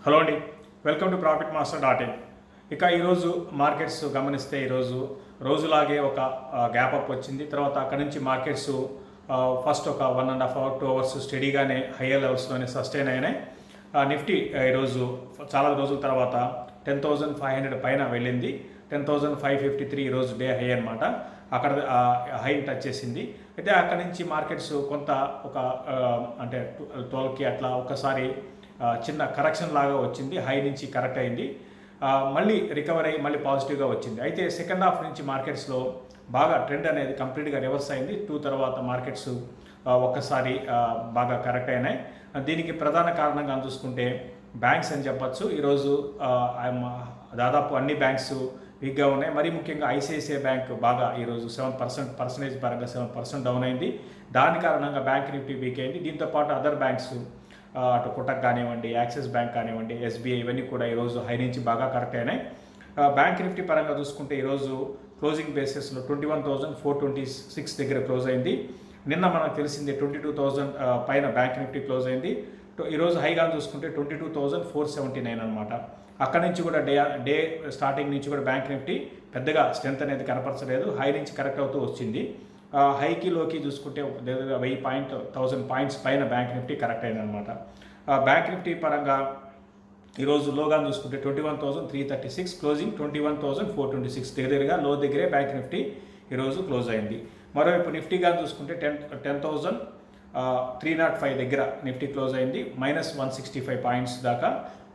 Hello అండి, welcome to profit master dot in. ఇక ఈరోజు మార్కెట్స్ గమనిస్తే ఈరోజు రోజులాగే ఒక గ్యాప్ అప్ వచ్చింది. తర్వాత అక్కడి నుంచి మార్కెట్స్ ఫస్ట్ ఒక 1.5 hours 2 hours స్టడీగానే హయ్యర్ లెవెల్స్లోనే సస్టైన్ అయినాయి. నిఫ్టీ ఈరోజు చాలా రోజుల తర్వాత 10,500 పైన వెళ్ళింది. 10,553 ఈరోజు డే హై అనమాట. అక్కడ హై టచ్ చేసింది. అయితే అక్కడి నుంచి మార్కెట్స్ కొంత ఒక అంటే 12కి అట్లా ఒకసారి చిన్న కరెక్షన్ లాగా వచ్చింది. హై నుంచి కరెక్ట్ అయింది, మళ్ళీ రికవర్ అయ్యి మళ్ళీ పాజిటివ్గా వచ్చింది. అయితే సెకండ్ హాఫ్ నుంచి మార్కెట్స్లో బాగా ట్రెండ్ అనేది కంప్లీట్గా రివర్స్ అయింది. 2 తర్వాత మార్కెట్స్ ఒక్కసారి బాగా కరెక్ట్ అయినాయి. దీనికి ప్రధాన కారణంగా చూసుకుంటే బ్యాంక్స్ అని చెప్పచ్చు. ఈరోజు దాదాపు అన్ని బ్యాంక్స్ వీక్గా ఉన్నాయి. మరీ ముఖ్యంగా ఐసిఐసిఐ బ్యాంక్ బాగా ఈరోజు 7% పరంగా 7% డౌన్ అయింది. దాని కారణంగా బ్యాంక్ నిఫ్టీ వీక్ అయింది. దీంతోపాటు అదర్ బ్యాంక్స్ అటు కోటక్ కానివ్వండి, యాక్సిస్ బ్యాంక్ కానివ్వండి, ఎస్బీఐ ఇవన్నీ కూడా ఈరోజు హై నుంచి బాగా కరెక్ట్ అయినాయి. బ్యాంక్ నిఫ్టీ పరంగా చూసుకుంటే ఈరోజు క్లోజింగ్ బేసిస్లో 21,426 దగ్గర క్లోజ్ అయింది. నిన్న మనకు తెలిసింది 22,000 పైన బ్యాంక్ నిఫ్టీ క్లోజ్ అయింది. ఈరోజు హైగా చూసుకుంటే 22,479 అనమాట. అక్కడి నుంచి కూడా డే స్టార్టింగ్ నుంచి కూడా బ్యాంక్ నిఫ్టీ పెద్దగా స్ట్రెంత్ అనేది కనపరచలేదు. హై నుంచి కరెక్ట్ అవుతూ వచ్చింది. హైకి లోకి చూసుకుంటే 1000 పాయింట్స్ పైన బ్యాంక్ నిఫ్టీ కరెక్ట్ అయిందనమాట. బ్యాంక్ నిఫ్టీ పరంగా ఈరోజు లోగా చూసుకుంటే 21,336, క్లోజింగ్ 21,426 దగ్గరగా లో దగ్గరే బ్యాంక్ నిఫ్టీ ఈరోజు క్లోజ్ అయింది. మరోవైపు నిఫ్టీగా చూసుకుంటే 10,305 దగ్గర నిఫ్టీ క్లోజ్ అయింది. -165 పాయింట్స్ దాకా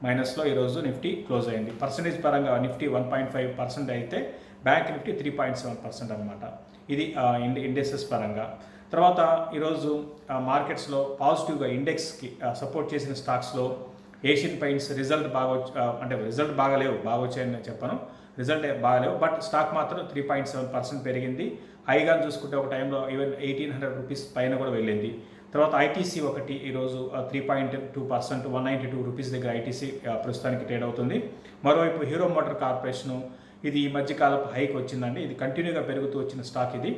మైనస్లో ఈరోజు నిఫ్టీ క్లోజ్ అయింది. పర్సంటేజ్ పరంగా నిఫ్టీ 1.5% అయితే బ్యాంక్ నిఫ్టీ 3.7% అనమాట. ఇది ఇండెక్సెస్ పరంగా. తర్వాత ఈరోజు మార్కెట్స్లో పాజిటివ్గా ఇండెక్స్కి సపోర్ట్ చేసిన స్టాక్స్లో ఏషియన్ పెయింట్స్ రిజల్ట్ అంటే రిజల్ట్ బాగా వచ్చాయని నేను చెప్పను, రిజల్ట్ బాగాలేవు, బట్ స్టాక్ మాత్రం 3.7% పెరిగింది. హైగా చూసుకుంటే ఒక టైంలో ఈవెన్ 1,800 రూపీస్ పైన కూడా వెళ్ళింది. తర్వాత ఐటీసీ ఒకటి ఈరోజు 3.2%, 192 రూపీస్ దగ్గర ఐటీసీ ప్రస్తుతానికి ట్రేడ్ అవుతుంది. మరోవైపు హీరో మోటార్ కార్పొరేషను ఇది ఈ మధ్యకాలపు హైకి వచ్చిందండి. ఇది కంటిన్యూగా పెరుగుతూ వచ్చిన స్టాక్ ఇది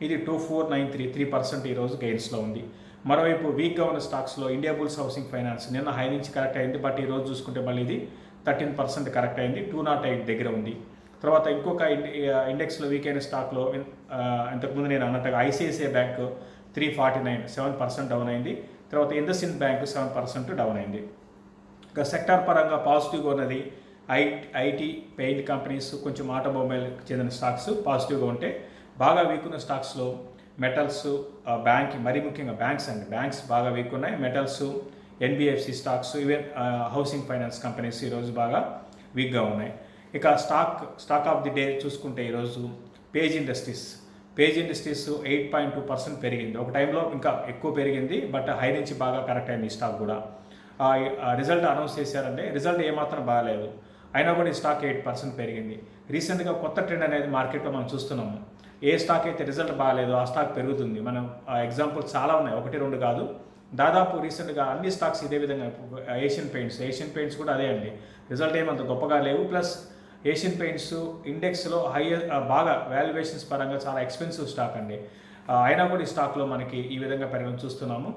2493 3% ఈరోజు గెయిన్స్లో ఉంది. మరోవైపు వీక్గా ఉన్న స్టాక్స్లో ఇండియా బుల్స్ హౌసింగ్ ఫైనాన్స్ నిన్న హై నుంచి కరెక్ట్ అయింది, బట్ ఈరోజు చూసుకుంటే మళ్ళీ ఇది 13% కరెక్ట్ అయింది, 208 దగ్గర ఉంది. తర్వాత ఇంకొక ఇండెక్స్లో వీక్ అయిన స్టాక్లో ఇంతకుముందు నేను అన్నట్టుగా ఐసిఐసిఐ బ్యాంక్ 349 7% డౌన్ అయింది. తర్వాత ఇండస్ఇండ్ బ్యాంక్ 7% డౌన్ అయింది. ఇంకా సెక్టార్ పరంగా పాజిటివ్గా ఉన్నది ఐటీ, పెయింట్ కంపెనీస్, కొంచెం ఆటోమొబైల్కి చెందిన స్టాక్స్ పాజిటివ్గా ఉంటే, బాగా వీక్ ఉన్న స్టాక్స్లో మెటల్స్, బ్యాంక్, మరీ ముఖ్యంగా బ్యాంక్స్ బాగా వీక్ ఉన్నాయి. Metals, NBFC stocks, even housing finance companies ఈరోజు బాగా వీక్గా ఉన్నాయి. ఇక స్టాక్ ఆఫ్ ది డే చూసుకుంటే ఈరోజు పేజ్ ఇండస్ట్రీస్ 8.2% పెరిగింది. ఒక టైంలో ఇంకా ఎక్కువ పెరిగింది, బట్ హై నుంచి బాగా కరెక్ట్ అయింది ఈ స్టాక్ కూడా. రిజల్ట్ అనౌన్స్ చేశారంటే రిజల్ట్ ఏమాత్రం బాగాలేదు, అయినా కూడా ఈ స్టాక్ 8% పెరిగింది. రీసెంట్గా కొత్త ట్రెండ్ అనేది మార్కెట్లో మనం చూస్తున్నాము. ఏ స్టాక్ అయితే రిజల్ట్ బాగాలేదో ఆ స్టాక్ పెరుగుతుంది. మనం ఎగ్జాంపుల్స్ చాలా ఉన్నాయి, 1-2 కాదు, దాదాపు రీసెంట్గా అన్ని స్టాక్స్ ఇదే విధంగా. ఏషియన్ పెయింట్స్ కూడా అదే అండి, రిజల్ట్ ఏమంత గొప్పగా లేవు. ప్లస్ ఏషియన్ పెయింట్స్ ఇండెక్స్లో బాగా వాల్యుయేషన్స్ పరంగా చాలా ఎక్స్పెన్సివ్ స్టాక్ అండి. అయినా కూడా ఈ స్టాక్లో మనకి ఈ విధంగా పెరగడం చూస్తున్నాము.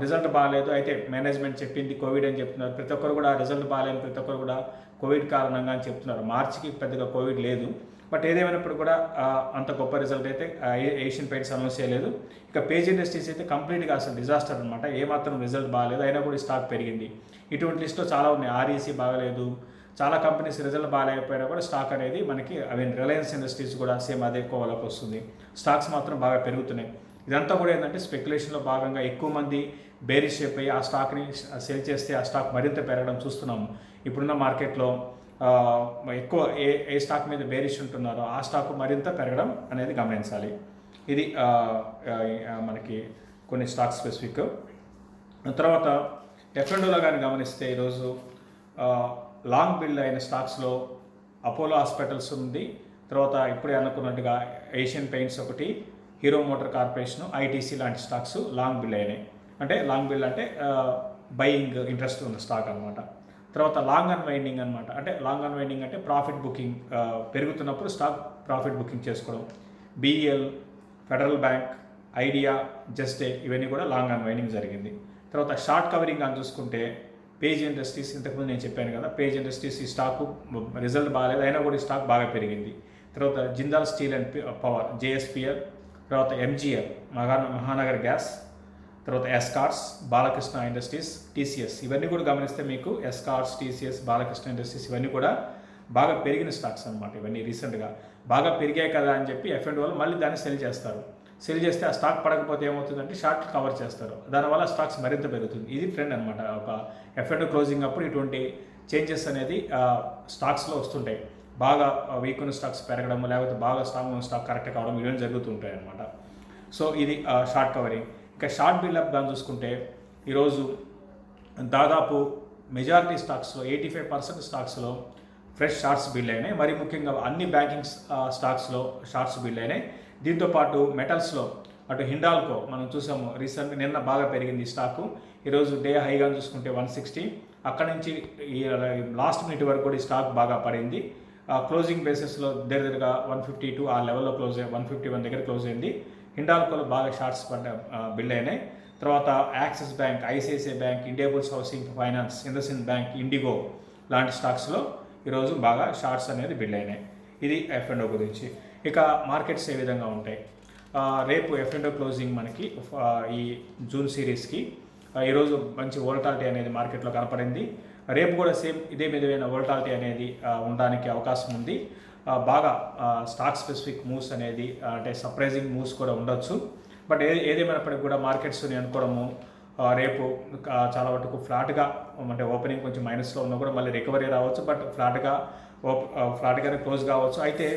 రిజల్ట్ బాగాలేదు, అయితే మేనేజ్మెంట్ చెప్పింది కోవిడ్ అని చెప్తున్నారు. ప్రతి ఒక్కరు కూడా రిజల్ట్ బాగాలేదు, ప్రతి ఒక్కరు కూడా కోవిడ్ కారణంగా అని చెప్తున్నారు. మార్చికి పెద్దగా కోవిడ్ లేదు, బట్ ఏదేమైనప్పుడు కూడా అంత గొప్ప రిజల్ట్ అయితే ఏషియన్ పెయింట్స్ అనౌన్స్ చేయలేదు. ఇక పేజ్ ఇండస్ట్రీస్ అయితే కంప్లీట్గా అసలు డిజాస్టర్ అనమాట. ఏమాత్రం రిజల్ట్ బాగాలేదు, అయినా కూడా ఈ స్టాక్ పెరిగింది. ఇటువంటి లిస్ట్లో చాలా ఉన్నాయి. ఆర్ఈసీ బాగాలేదు, చాలా కంపెనీస్ రిజల్ట్ బాగాలేకపోయినా కూడా స్టాక్ అనేది మనకి రిలయన్స్ ఇండస్ట్రీస్ కూడా సేమ్ అదే కోవలోకి వస్తుంది. స్టాక్స్ మాత్రం బాగా పెరుగుతున్నాయి. ఇదంతా కూడా ఏంటంటే స్పెక్యులేషన్లో భాగంగా ఎక్కువ మంది బేరిష్ అయిపోయి ఆ స్టాక్ని సెల్ చేస్తే ఆ స్టాక్ మరింత పెరగడం చూస్తున్నాము. ఇప్పుడున్న మార్కెట్లో ఎక్కువ ఏ స్టాక్ మీద బేరిష్ ఉంటున్నారో ఆ స్టాక్ మరింత పెరగడం అనేది గమనించాలి. ఇది మనకి కొన్ని స్టాక్ స్పెసిఫిక్. తర్వాత F&Oలో కానీ గమనిస్తే ఈరోజు లాంగ్ బిల్డ్ అయిన స్టాక్స్లో అపోలో హాస్పిటల్స్ ఉంది. తర్వాత ఇప్పుడే అనుకున్నట్టుగా ఏషియన్ పెయింట్స్ ఒకటి, హీరో మోటార్ కార్పొరేషన్, ఐటీసీ లాంటి స్టాక్స్ లాంగ్ బిల్ అయినాయి. అంటే లాంగ్ బిల్ అంటే బయింగ్ ఇంట్రెస్ట్ ఉన్న స్టాక్ అనమాట. తర్వాత లాంగ్ అన్వైండింగ్ అనమాట. అంటే లాంగ్ అన్వైండింగ్ అంటే ప్రాఫిట్ బుకింగ్ పెరుగుతున్నప్పుడు స్టాక్ ప్రాఫిట్ బుకింగ్ చేసుకోవడం. బిఈఎల్, ఫెడరల్ బ్యాంక్, ఐడియా, జస్టే ఇవన్నీ కూడా లాంగ్ అన్వైండింగ్ జరిగింది. తర్వాత షార్ట్ కవరింగ్ అని చూసుకుంటే పేజ్ ఇండస్ట్రీస్ ఇంతకుముందు నేను చెప్పాను కదా, పేజ్ ఇండస్ట్రీస్ ఈ స్టాకు రిజల్ట్ బాగాలేదు, అయినా కూడా ఈ స్టాక్ బాగా పెరిగింది. తర్వాత Jindal steel and power JSPL, తర్వాత ఎంజీఎల్ మహానగర్ గ్యాస్, తర్వాత ఎస్కార్ట్స్, బాలకృష్ణ ఇండస్ట్రీస్, టీసీఎస్, ఇవన్నీ కూడా గమనిస్తే మీకు ఎస్కార్ట్స్, టీసీఎస్, బాలకృష్ణ ఇండస్ట్రీస్ ఇవన్నీ కూడా బాగా పెరిగిన స్టాక్స్ అనమాట. ఇవన్నీ రీసెంట్గా బాగా పెరిగాయి కదా అని చెప్పి ఎఫ్&ఓ వాళ్ళు మళ్ళీ దాన్ని సెల్ చేస్తారు. సెల్ చేస్తే ఆ స్టాక్ పడకపోతే ఏమవుతుందంటే షార్ట్ కవర్ చేస్తారు, దానివల్ల స్టాక్స్ మరింత పెరుగుతుంది. ఇది ట్రెండ్ అనమాట. ఒక ఎఫ్&ఓ క్లోజింగ్ అప్పుడు ఇటువంటి చేంజెస్ అనేది స్టాక్స్లో వస్తుంటాయి. బాగా వీక్ ఉన్న స్టాక్స్ పెరగడం, లేకపోతే బాగా స్ట్రాంగ్ ఉన్న స్టాక్ కరెక్ట్ కావడం, ఇవన్నీ జరుగుతుంటాయి అనమాట. సో ఇది షార్ట్ కవరింగ్. ఇంకా షార్ట్ బిల్డప్ దాన్ని చూసుకుంటే ఈరోజు దాదాపు మెజారిటీ స్టాక్స్లో 85% స్టాక్స్లో ఫ్రెష్ షార్ట్స్ బిల్డ్ అయినాయి. మరి ముఖ్యంగా అన్ని బ్యాంకింగ్ స్టాక్స్లో షార్ట్స్ బిల్డ్ అయినాయి. దీంతోపాటు మెటల్స్లో అటు హిండాల్కో మనం చూసాము రీసెంట్ నిన్న బాగా పెరిగింది ఈ స్టాకు. ఈరోజు డే హైగా చూసుకుంటే 160, అక్కడ నుంచి ఈ లాస్ట్ మినిట్ వరకు కూడా ఈ స్టాక్ బాగా పడింది. క్లోజింగ్ బేసిస్లో దగ్గరగా 152 ఆ లెవెల్లో క్లోజ్ అయ్యి 151 దగ్గర క్లోజ్ అయింది. హిండాల్కోలో బాగా షార్ట్స్ బిల్డ్ అయినాయి. తర్వాత axis bank, ICICI bank, Indiabulls housing finance, IndusInd bank, IndiGo లాంటి స్టాక్స్లో ఈరోజు బాగా షార్ట్స్ అనేది బిల్డ్ అయినాయి. ఇది ఎఫ్&ఓ గురించి. ఇక మార్కెట్స్ ఏ విధంగా ఉంటాయి, రేపు ఎఫ్&ఓ క్లోజింగ్ మనకి ఈ జూన్ సిరీస్కి ఈరోజు మంచి వోల్టాలిటీ అనేది మార్కెట్లో కనపడింది. రేపు కూడా సేమ్ ఇదే విధమైన వోల్టాలిటీ అనేది ఉండడానికి అవకాశం ఉంది. బాగా స్టాక్ స్పెసిఫిక్ మూవ్స్ అనేది అంటే సర్ప్రైజింగ్ మూవ్స్ కూడా ఉండొచ్చు. బట్ ఏదేమైనప్పటికీ కూడా మార్కెట్స్ నేను అనుకోవడము రేపు చాలా వరకు ఫ్లాట్గా, అంటే ఓపెనింగ్ కొంచెం మైనస్లో ఉన్నా కూడా మళ్ళీ రికవరీ రావచ్చు, బట్ ఫ్లాట్గానే క్లోజ్ కావచ్చు. అయితే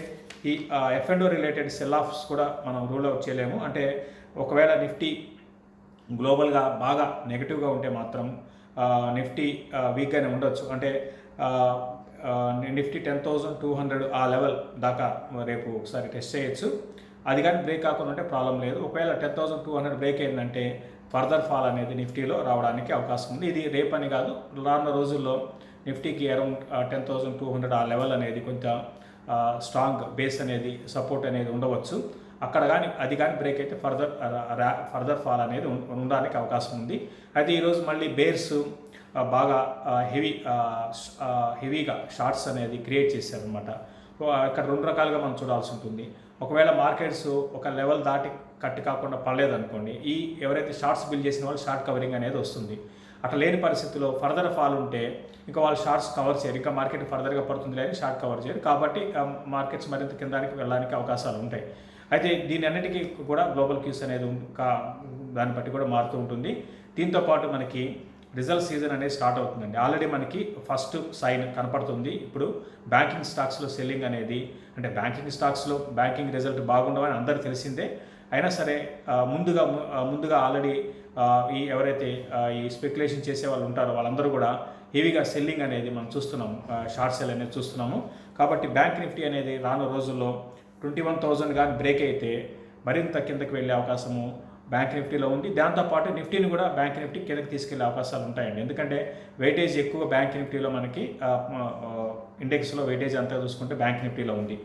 ఈ ఎఫ్&ఓ రిలేటెడ్ సెల్ ఆఫ్స్ కూడా మనం రూల్ అవుట్ చేయలేము. అంటే ఒకవేళ నిఫ్టీ గ్లోబల్గా బాగా నెగిటివ్గా ఉంటే మాత్రం నిఫ్టీ వీక్గానే ఉండొచ్చు. అంటే నిఫ్టీ 10,200 ఆ లెవెల్ దాకా రేపు ఒకసారి టెస్ట్ చేయొచ్చు. అది కానీ బ్రేక్ కాకుండా ఉంటే ప్రాబ్లం లేదు. ఒకవేళ 10,200 బ్రేక్ అయిందంటే ఫర్దర్ ఫాల్ అనేది నిఫ్టీలో రావడానికి అవకాశం ఉంది. ఇది రేపు అని కాదు, రానున్న రోజుల్లో నిఫ్టీకి అరౌండ్ 10,200 ఆ లెవెల్ అనేది కొంచెం స్ట్రాంగ్ బేస్ అనేది సపోర్ట్ అనేది ఉండవచ్చు. అక్కడ కానీ అది కానీ బ్రేక్ అయితే ఫర్దర్ ఫాల్ అనేది ఉండడానికి అవకాశం ఉంది. అయితే ఈరోజు మళ్ళీ బేర్స్ బాగా హెవీగా షార్ట్స్ అనేది క్రియేట్ చేశారనమాట. ఇక్కడ రెండు రకాలుగా మనం చూడాల్సి ఉంటుంది. ఒకవేళ మార్కెట్స్ ఒక లెవెల్ దాటి కట్ కాకుండా పడలేదనుకోండి, ఎవరైతే షార్ట్స్ బిల్డ్ చేసిన వాళ్ళు షార్ట్ కవరింగ్ అనేది వస్తుంది. అట్లా లేని పరిస్థితుల్లో ఫర్దర్ ఫాల్ ఉంటే ఇంకా వాళ్ళు షార్ట్స్ కవర్ చేయరు, ఇంకా మార్కెట్ ఫర్దర్గా పడుతుంది లేని షార్ట్ కవర్ చేయరు. కాబట్టి మార్కెట్స్ మరింత కిందానికి వెళ్ళడానికి అవకాశాలు ఉంటాయి. అయితే దీని అన్నిటికీ కూడా గ్లోబల్ క్యూస్ అనేది దాన్ని బట్టి కూడా మారుతూ ఉంటుంది. దీంతోపాటు మనకి రిజల్ట్ సీజన్ అనేది స్టార్ట్ అవుతుందండి. ఆల్రెడీ మనకి ఫస్ట్ సైన్ కనపడుతుంది. ఇప్పుడు బ్యాంకింగ్ స్టాక్స్లో సెల్లింగ్ అనేది, అంటే బ్యాంకింగ్ స్టాక్స్లో బ్యాంకింగ్ రిజల్ట్ బాగుండవని అందరికీ తెలిసిందే. అయినా సరే ముందుగా ఆల్రెడీ ఎవరైతే ఈ స్పెక్యులేషన్ చేసే వాళ్ళు ఉంటారో వాళ్ళందరూ కూడా హెవీగా సెల్లింగ్ అనేది మనం చూస్తున్నాము, షార్ట్ సెల్ అనేది చూస్తున్నాము. కాబట్టి బ్యాంక్ నిఫ్టీ అనేది రాను రోజుల్లో 21,000 కానీ బ్రేక్ అయితే మరింత కిందకి వెళ్ళే అవకాశము బ్యాంక్ నిఫ్టీలో ఉంది. దాంతోపాటు నిఫ్టీని కూడా బ్యాంక్ నిఫ్టీ కిందకి తీసుకెళ్లే అవకాశాలు ఉంటాయండి. ఎందుకంటే వెయిటేజ్ ఎక్కువ బ్యాంక్ నిఫ్టీలో మనకి ఇండెక్స్లో వెయిటేజ్ అంతా చూసుకుంటే బ్యాంక్ నిఫ్టీలో ఉంది.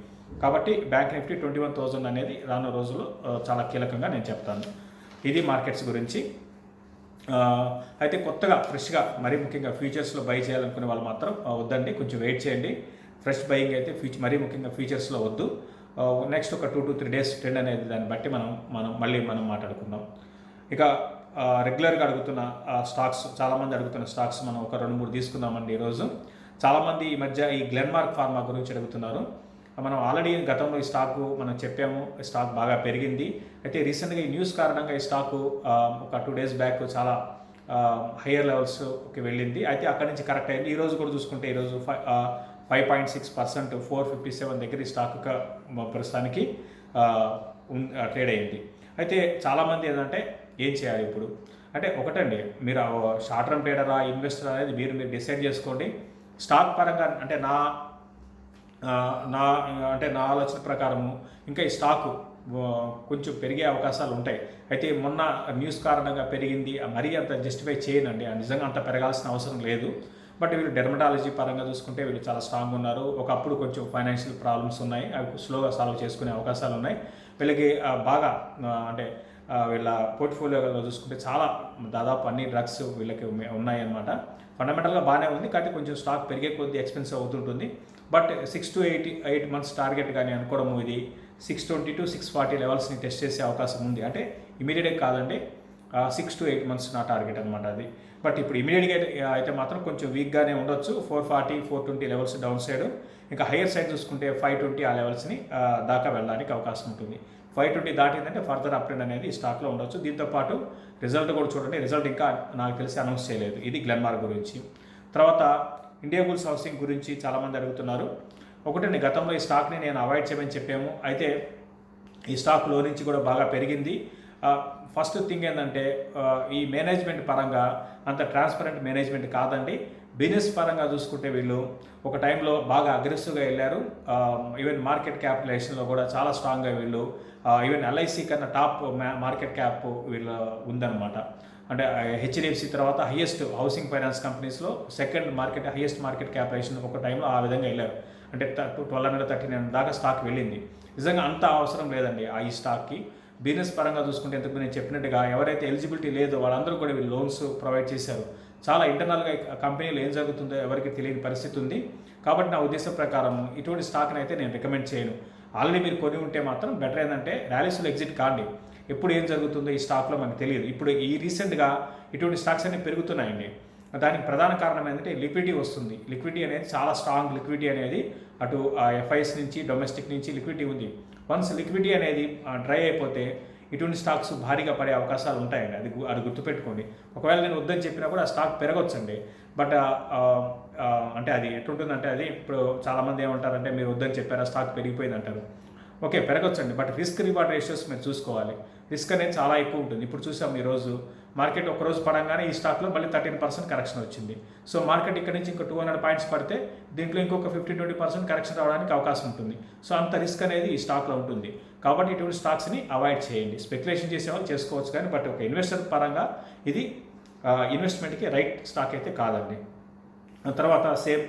కాబట్టి బ్యాంక్ నిఫ్టీ 21,000 అనేది రానున్న రోజుల్లో చాలా కీలకంగా నేను చెప్తాను. ఇది మార్కెట్స్ గురించి. అయితే కొత్తగా ఫ్రెష్గా మరీ ముఖ్యంగా ఫ్యూచర్స్లో బై చేయాలనుకునే వాళ్ళు మాత్రం వద్దండి, కొంచెం వెయిట్ చేయండి. ఫ్రెష్ బయింగ్ అయితే మరీ ముఖ్యంగా ఫ్యూచర్స్లో వద్దు. నెక్స్ట్ ఒక 2 to 3 డేస్ ట్రెండ్ అనేది దాన్ని బట్టి మనం మాట్లాడుకుందాం. ఇక రెగ్యులర్గా అడుగుతున్న స్టాక్స్, చాలామంది అడుగుతున్న స్టాక్స్ మనం ఒక 2-3 తీసుకుందామండి ఈరోజు. చాలామంది ఈ మధ్య ఈ గ్లెన్మార్క్ ఫార్మా గురించి అడుగుతున్నారు. మనం ఆల్రెడీ గతంలో ఈ స్టాకు మనం చెప్పాము, స్టాక్ బాగా పెరిగింది. అయితే రీసెంట్గా ఈ న్యూస్ కారణంగా ఈ స్టాకు ఒక 2 days బ్యాక్ చాలా హయ్యర్ లెవెల్స్కి వెళ్ళింది. అయితే అక్కడి నుంచి కరెక్ట్ అయింది. ఈరోజు కూడా చూసుకుంటే ఈరోజు 5.6% 457 దగ్గర ఈ స్టాక్ ప్రస్తుతానికి ట్రేడ్ అయింది. అయితే చాలామంది ఏంటంటే ఏం చేయాలి ఇప్పుడు అంటే, ఒకటండి, మీరు షార్ట్ టర్మ్ ట్రేడరా ఇన్వెస్టర్ అనేది మీరు డిసైడ్ చేసుకోండి. స్టాక్ పరంగా అంటే నా ఆలోచన ప్రకారము ఇంకా ఈ స్టాకు కొంచెం పెరిగే అవకాశాలు ఉంటాయి. అయితే మొన్న న్యూస్ కారణంగా పెరిగింది, మరీ అంత జస్టిఫై చేయనండి, నిజంగా అంత పెరగాల్సిన అవసరం లేదు. బట్ వీళ్ళు డెర్మటాలజీ పరంగా చూసుకుంటే వీళ్ళు చాలా స్ట్రాంగ్ ఉన్నారు. ఒకప్పుడు కొంచెం ఫైనాన్షియల్ ప్రాబ్లమ్స్ ఉన్నాయి, అవి స్లోగా సాల్వ్ చేసుకునే అవకాశాలు ఉన్నాయి. వీళ్ళకి బాగా అంటే వీళ్ళ పోర్ట్ఫోలియోలో చూసుకుంటే చాలా దాదాపు అన్ని డ్రగ్స్ వీళ్ళకి ఉన్నాయి అన్నమాట. ఫండమెంటల్గా బాగానే ఉంది, కాబట్టి కొంచెం స్టాక్ పెరిగే కొద్దీ ఎక్స్పెన్సివ్ అవుతుంటుంది. బట్ 6 to 8 మంత్స్ టార్గెట్ కానీ అనుకోవడము, ఇది 620 to 640 లెవెల్స్ని టెస్ట్ చేసే అవకాశం ఉంది. అంటే ఇమీడియట్గా కాదండి, 6 to 8 మంత్స్ నా టార్గెట్ అనమాట అది. బట్ ఇప్పుడు ఇమీడియట్గా అయితే మాత్రం కొంచెం వీక్గానే ఉండొచ్చు. 440, 420 లెవెల్స్ డౌన్ సైడ్. ఇంకా హయ్యర్ సైడ్ చూసుకుంటే 520 ఆ లెవెల్స్ని దాకా వెళ్ళడానికి అవకాశం ఉంటుంది. 520 దాటిందంటే ఫర్దర్ అప్ ట్రెండ్ అనేది స్టాక్లో ఉండొచ్చు. దీంతోపాటు రిజల్ట్ కూడా చూడండి, రిజల్ట్ ఇంకా నాకు తెలిసి అనౌన్స్ చేయలేదు. ఇది గ్లెన్మార్క్ గురించి. తర్వాత ఇండియాబుల్స్ హౌసింగ్ గురించి చాలామంది అడుగుతున్నారు. ఒకటండి, గతంలో ఈ స్టాక్ని నేను అవాయిడ్ చేయమని చెప్పాము. అయితే ఈ స్టాక్ లో నుంచి కూడా బాగా పెరిగింది. ఫస్ట్ థింగ్ ఏంటంటే ఈ మేనేజ్మెంట్ పరంగా అంత ట్రాన్స్పరెంట్ మేనేజ్మెంట్ కాదండి. బిజినెస్ పరంగా చూసుకుంటే వీళ్ళు ఒక టైంలో బాగా అగ్రెసివ్గా వెళ్ళారు. ఈవెన్ మార్కెట్ క్యాపిటలైజేషన్లో కూడా చాలా స్ట్రాంగ్గా వీళ్ళు, ఈవెన్ ఎల్ఐసి కన్నా టాప్ మార్కెట్ క్యాప్ వీళ్ళు ఉందన్నమాట. అంటే హెచ్డిఎఫ్సి తర్వాత హైయెస్ట్ హౌసింగ్ ఫైనాన్స్ కంపెనీస్లో సెకండ్ హైయెస్ట్ మార్కెట్ క్యాపిటలైజేషన్ ఒక టైంలో ఆ విధంగా వెళ్ళారు. అంటే 1239 దాకా స్టాక్ వెళ్ళింది. నిజంగా అంత అవసరం లేదండి ఈ స్టాక్కి. బిజినెస్ పరంగా చూసుకుంటే ఇంతకు నేను చెప్పినట్టుగా ఎవరైతే ఎలిజిబిలిటీ లేదో వాళ్ళందరూ కూడా వీళ్ళు లోన్స్ ప్రొవైడ్ చేశారు. చాలా ఇంటర్నల్గా కంపెనీలో ఏం జరుగుతుందో ఎవరికి తెలియని పరిస్థితి ఉంది. కాబట్టి నా ఉద్దేశం ప్రకారం ఇటువంటి స్టాక్ని అయితే నేను రికమెండ్ చేయను. ఆల్రెడీ మీరు కొని ఉంటే మాత్రం బెటర్ ఏంటంటే ర్యాలీస్లో ఎగ్జిట్ కాండి. ఎప్పుడు ఏం జరుగుతుందో ఈ స్టాక్లో మనకు తెలియదు. ఇప్పుడు ఈ రీసెంట్గా ఇటువంటి స్టాక్స్ అన్ని పెరుగుతున్నాయండి. దానికి ప్రధాన కారణం ఏంటంటే లిక్విడిటీ వస్తుంది. లిక్విడిటీ అనేది చాలా స్ట్రాంగ్ లిక్విడిటీ అనేది అటు ఎఫ్ఐఎస్ నుంచి డొమెస్టిక్ నుంచి లిక్విడిటీ ఉంది. వన్స్ లిక్విడిటీ అనేది డ్రై అయిపోతే ఇటువంటి స్టాక్స్ భారీగా పడే అవకాశాలు ఉంటాయండి. అది గుర్తుపెట్టుకోండి. ఒకవేళ నేను వద్దని చెప్పినా కూడా ఆ స్టాక్ పెరగొచ్చండి. బట్ అంటే అది ఎటుంటుందంటే, అది ఇప్పుడు చాలామంది ఏమంటారంటే మీరు వద్దని చెప్పారు ఆ స్టాక్ పెరిగిపోయింది అంటారు. ఓకే, పెరగొచ్చండి, బట్ రిస్క్ రివార్డ్ రేషియోస్ మీరు చూసుకోవాలి. రిస్క్ అనేది చాలా ఎక్కువ ఉంటుంది. ఇప్పుడు చూసాం ఈరోజు మార్కెట్ ఒకరోజు పడంగానే ఈ స్టాక్లో మళ్ళీ 13% కరెక్షన్ వచ్చింది. సో మార్కెట్ ఇక్కడ నుంచి ఇంకో 200 పాయింట్స్ పడితే దీంట్లో ఇంకొక 15-20% కరెక్షన్ రావడానికి అవకాశం ఉంటుంది. సో అంత రిస్క్ అనేది ఈ స్టాక్లో ఉంటుంది. కాబట్టి ఇటువంటి స్టాక్స్ని అవాయిడ్ చేయండి. స్పెక్యులేషన్ చేసేవాళ్ళు చేసుకోవచ్చు కానీ, బట్ ఒక ఇన్వెస్టర్ పరంగా ఇది ఇన్వెస్ట్మెంట్కి రైట్ స్టాక్ అయితే కాదండి. తర్వాత సేమ్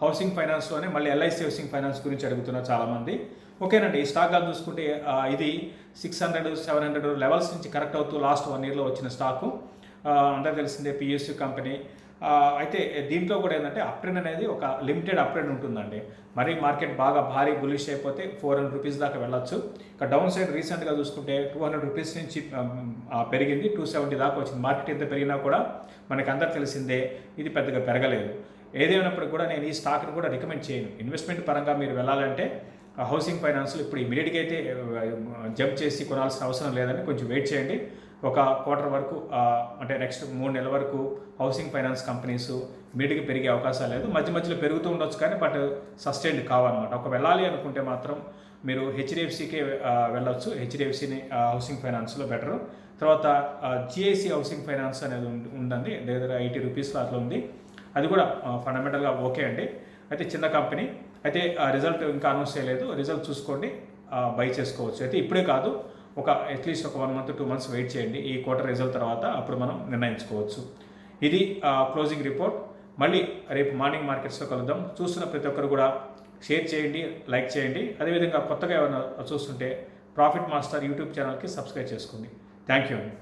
హౌసింగ్ ఫైనాన్స్లోనే మళ్ళీ ఎల్ఐసి హౌసింగ్ ఫైనాన్స్ గురించి అడుగుతున్నారు చాలామంది. ఓకేనండి, ఈ స్టాక్ కానీ చూసుకుంటే ఇది 600-700 లెవెల్స్ నుంచి కరెక్ట్ అవుతూ లాస్ట్ 1 yearలో వచ్చిన స్టాకు. అందరూ తెలిసిందే పిఎస్యు కంపెనీ. అయితే దీంట్లో కూడా ఏంటంటే అప్ ట్రెండ్ అనేది ఒక లిమిటెడ్ అప్ ట్రెండ్ ఉంటుందండి. మరి మార్కెట్ బాగా భారీ బులిష్ అయిపోతే 400 రూపీస్ దాకా వెళ్ళొచ్చు. ఇక డౌన్ సైడ్ రీసెంట్గా చూసుకుంటే 200 రూపీస్ నుంచి పెరిగింది, 270 దాకా వచ్చింది. మార్కెట్ ఎంత పెరిగినా కూడా మనకు అందరు తెలిసిందే, ఇది పెద్దగా పెరగలేదు. ఏదేమైనప్పుడు కూడా నేను ఈ స్టాక్ని కూడా రికమెండ్ చేయను. ఇన్వెస్ట్మెంట్ పరంగా మీరు వెళ్ళాలంటే హౌసింగ్ ఫైనాన్స్లో ఇప్పుడు ఇమీడియట్గా అయితే జంప్ చేసి కొనాల్సిన అవసరం లేదని కొంచెం వెయిట్ చేయండి. ఒక క్వార్టర్ వరకు, అంటే నెక్స్ట్ 3 నెలల వరకు హౌసింగ్ ఫైనాన్స్ కంపెనీస్ ఇమీడియట్గా పెరిగే అవకాశాలు లేదు. మధ్యలో పెరుగుతూ ఉండొచ్చు కానీ బట్ సస్టైన్డ్ కావాలన్నమాట. ఒక వెళ్ళాలి అనుకుంటే మాత్రం మీరు హెచ్డిఎఫ్సికే వెళ్ళొచ్చు. హెచ్డిఎఫ్సిని హౌసింగ్ ఫైనాన్స్లో బెటరు. తర్వాత జిఐసి హౌసింగ్ ఫైనాన్స్ అనేది ఉందండి, దగ్గర 80 రూపీస్లో అట్లా ఉంది. అది కూడా ఫండమెంటల్గా ఓకే అండి. అయితే చిన్న కంపెనీ, అయితే రిజల్ట్ ఇంకా అనౌన్స్ చేయలేదు. రిజల్ట్ చూసుకోండి, బై చేసుకోవచ్చు. అయితే ఇప్పుడే కాదు, అట్లీస్ట్ ఒక 1 month 2 months వెయిట్ చేయండి. ఈ క్వార్టర్ రిజల్ట్ తర్వాత అప్పుడు మనం నిర్ణయించుకోవచ్చు. ఇది క్లోజింగ్ రిపోర్ట్. మళ్ళీ రేపు మార్నింగ్ మార్కెట్స్లో కలుద్దాం. చూస్తున్న ప్రతి ఒక్కరు కూడా షేర్ చేయండి, లైక్ చేయండి. అదేవిధంగా కొత్తగా ఏమైనా చూస్తుంటే ప్రాఫిట్ మాస్టర్ యూట్యూబ్ ఛానల్కి సబ్స్క్రైబ్ చేసుకోండి. థ్యాంక్ యూ అండి.